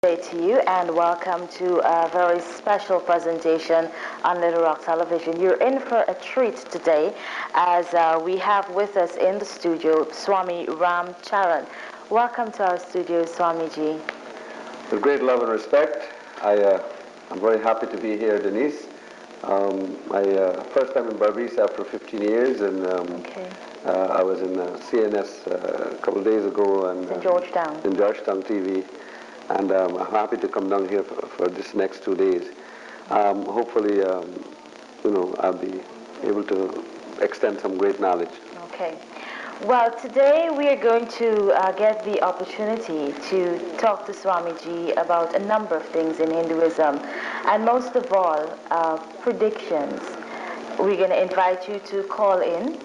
day to you, and welcome to a very special presentation on Little Rock Television. You're in for a treat today, as we have with us in the studio Swami Ram. Welcome to our studio, Swamiji. With great love and respect, I'm very happy to be here, Denise. My first time in Berbice after 15 years, and I was in CNS a couple of days ago, and in Georgetown. In Georgetown TV, and I'm happy to come down here for this next 2 days. Hopefully, I'll be able to extend some great knowledge. Okay. Well, today we are going to get the opportunity to talk to Swamiji about a number of things in Hinduism, and most of all, predictions. We're going to invite you to call in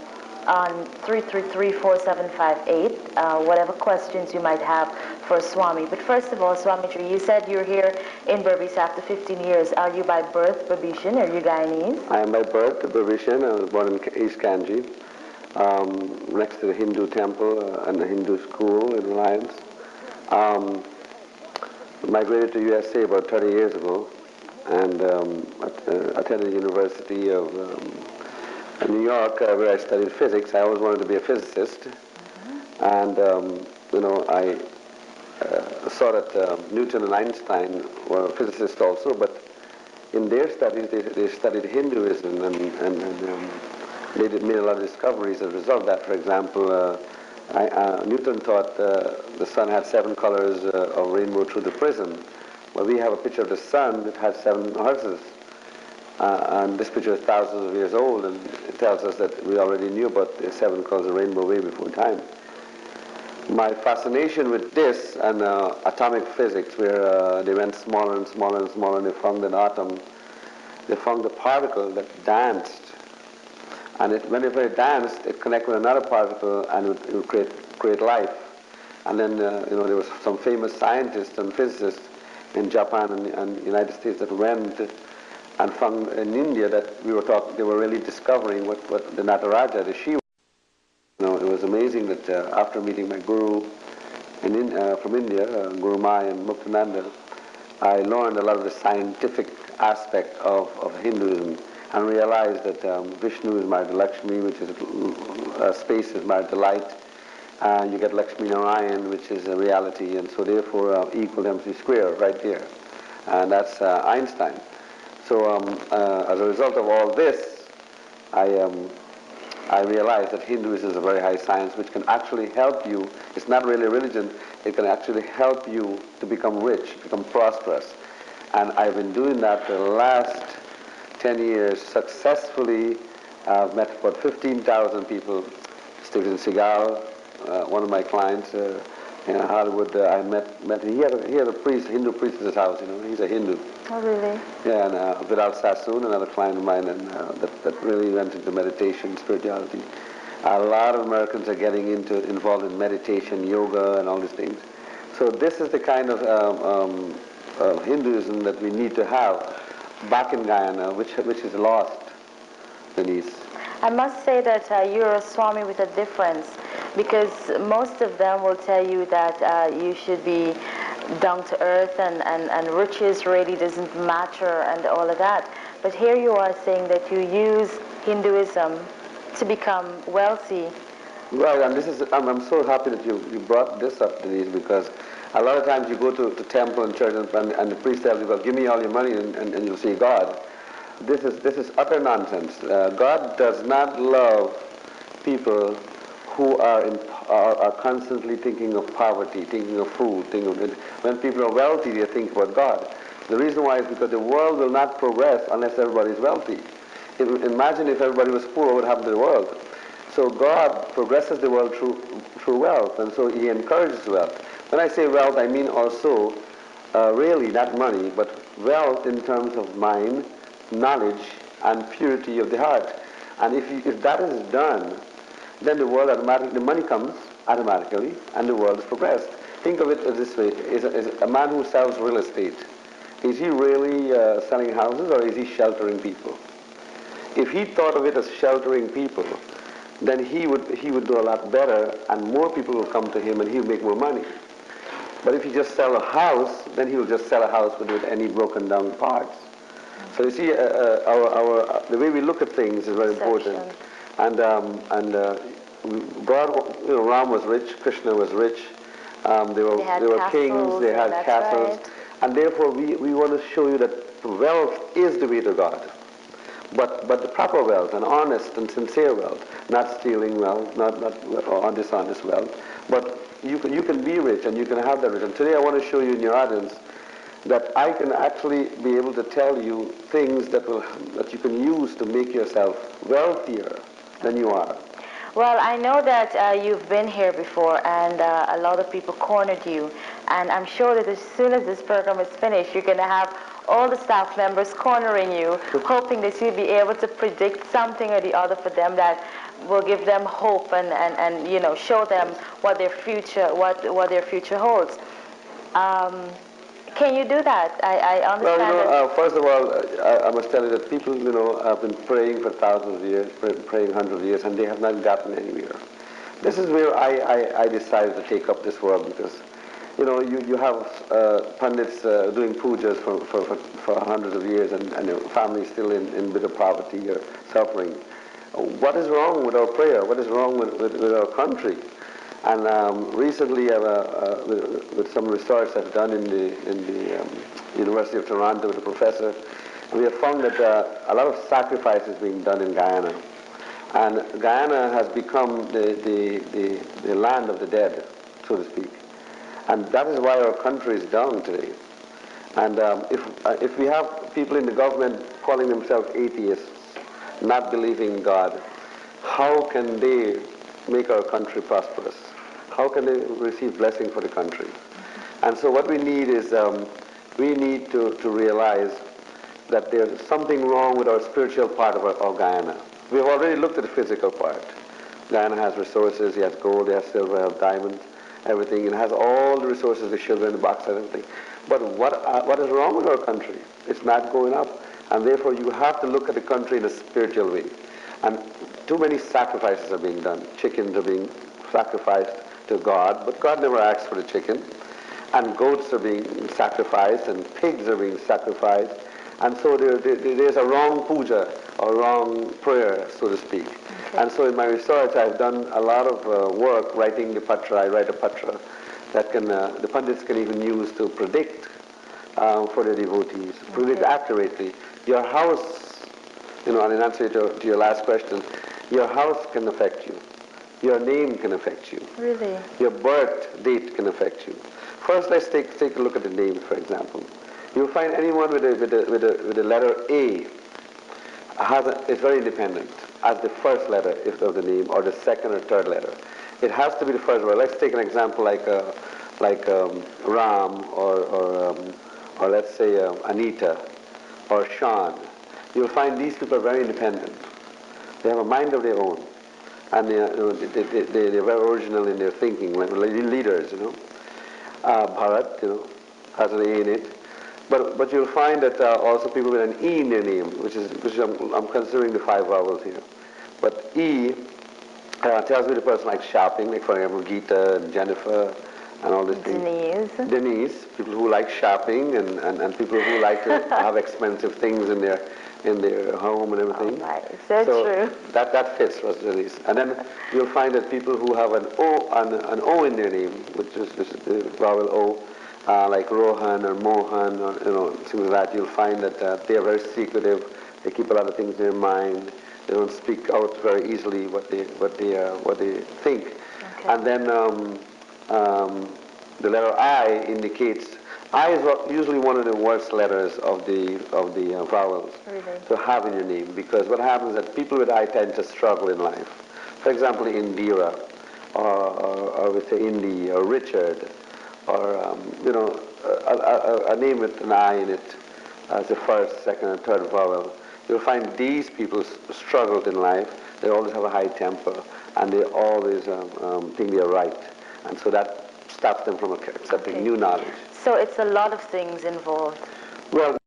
on 333-4758, whatever questions you might have for Swami. But first of all, Swamiji, you said you're here in Berbice after 15 years. Are you by birth Berbician? Are you Guyanese? I am by birth Berbician. I was born in East Kanji, next to the Hindu temple and the Hindu school in Reliance. Migrated to USA about 30 years ago, and attended the University of New York, where I studied physics. I always wanted to be a physicist, and I saw that Newton and Einstein were physicists also, but in their studies they studied Hinduism, and they made a lot of discoveries as a result of that. For example, Newton thought the sun had 7 colors of rainbow through the prism. Well, we have a picture of the sun that has 7 horses. And this picture is thousands of years old, and it tells us that we already knew about the 7 colors of rainbow way before time. My fascination with this and atomic physics, where they went smaller and smaller and smaller, and they found an atom, they found a particle that danced. And whenever it danced, it connected with another particle, and it would create life. And then, there was some famous scientists and physicists in Japan and United States that went and found in India that they were really discovering what the Nataraja, the Shiva. It was amazing that after meeting my guru from India, Guru Mai and Muktananda, I learned a lot of the scientific aspect of Hinduism, and realized that Vishnu is married to Lakshmi, which is space is married to light. You get Lakshmi Narayan, which is a reality, and so therefore equal MC square right there. And that's Einstein. So as a result of all this, I realized that Hinduism is a very high science which can actually help you. It's not really a religion. It can actually help you to become rich, become prosperous. And I've been doing that for the last 10 years successfully. I've met about 15,000 people. Steven Seagal, one of my clients in Hollywood, I met he had a priest, Hindu priest at his house. He's a Hindu. Oh, really? Yeah, and Vidal Sassoon, another client of mine, and that really went into meditation, spirituality. A lot of Americans are getting involved in meditation, yoga, and all these things. So this is the kind of Hinduism that we need to have back in Guyana, which is lost, Denise. I must say that you're a Swami with a difference, because most of them will tell you that you should be down to earth and riches really doesn't matter and all of that. But here you are saying that you use Hinduism to become wealthy. Right, and I'm so happy that you brought this up, Denise, because a lot of times you go to temple and church and the priest tells you, well, give me all your money and you'll see God. This is utter nonsense. God does not love people who are constantly thinking of poverty, thinking of food, when people are wealthy, they think about God. The reason why is because the world will not progress unless everybody is wealthy. Imagine if everybody was poor, what would happen to the world? So God progresses the world through wealth, and so He encourages wealth. When I say wealth, I mean also really not money, but wealth in terms of mind, knowledge, and purity of the heart. And if that is done, then the world the money comes automatically, and the world is progressed. Think of it as this way: is a man who sells real estate, is he really selling houses, or is he sheltering people? If he thought of it as sheltering people, then he would do a lot better, and more people will come to him, and he would make more money. But if you just sell a house, then he will just sell a house with any broken down parts. So you see, the way we look at things is very important. And God, Ram was rich, Krishna was rich. They were kings, they had castles, and therefore we want to show you that wealth is the way to God. But the proper wealth, an honest and sincere wealth, not stealing wealth, not or dishonest wealth. But you can be rich and you can have that rich. And today I want to show you in your audience that I can actually be able to tell you things that you can use to make yourself wealthier than you are. Well, I know that you've been here before, and a lot of people cornered you. And I'm sure that as soon as this program is finished, you're going to have all the staff members cornering you, hoping that you'll be able to predict something or the other for them that will give them hope and show them what their future holds. Can you do that? I understand. Well, first of all, I must tell you that people, have been praying for thousands of years, praying hundreds of years, and they have not gotten anywhere. This is where I decided to take up this work because, you have pundits doing pujas for hundreds of years and your family still in bitter poverty or suffering. What is wrong with our prayer? What is wrong with our country? And recently, with some research I've done in the University of Toronto with a professor, we have found that a lot of sacrifice is being done in Guyana. And Guyana has become the land of the dead, so to speak. And that is why our country is down today. And if we have people in the government calling themselves atheists, not believing in God, how can they make our country prosperous? How can they receive blessing for the country? And so what we need is we need to realize that there's something wrong with our spiritual part of Guyana. We've already looked at the physical part. Guyana has resources, it has gold, it has silver, it has diamonds, everything. It has all the resources, the sugar in the box and everything. But what is wrong with our country? It's not going up. And therefore you have to look at the country in a spiritual way. And too many sacrifices are being done. Chickens are being sacrificed to God, but God never asked for the chicken. And goats are being sacrificed, and pigs are being sacrificed. And so there's a wrong puja, or wrong prayer, so to speak. Okay. And so in my research, I've done a lot of work writing the patra. I write a patra that the pundits can even use to predict for the devotees, predict accurately. Your house, and in answer to your last question, your house can affect you. Your name can affect you. Really? Your birth date can affect you. First, let's take a look at the names, for example. You'll find anyone with the letter A is very independent as the first letter of the name, or the second or third letter. It has to be the first word. Let's take an example like Ram, or let's say Anita, or Sean. You'll find these people are very independent. They have a mind of their own, and they're very original in their thinking, like leaders, Bharat, has an A in it. But you'll find that also people with an E in their name, which I'm considering the 5 vowels here. But E tells me the person likes shopping, like for example Geeta and Jennifer and all these things. Denise, people who like shopping and people who like to have expensive things in their home and everything. Oh, right. So true. That fits was Denise. And then you'll find that people who have an O in their name, which is the vowel O, like Rohan or Mohan or things like that, you'll find that they are very secretive. They keep a lot of things in their mind. They don't speak out very easily what they think. Okay. And then the letter I indicates. I is usually one of the worst letters of the vowels to have in your name, because what happens is that people with I tend to struggle in life. For example, Indira, or with the Indy, or Richard, or a name with an I in it as the first, second, and third vowel. You'll find these people struggled in life. They always have a high temper, and they always think they're right, and so that stops them from accepting new knowledge. So it's a lot of things involved. Well.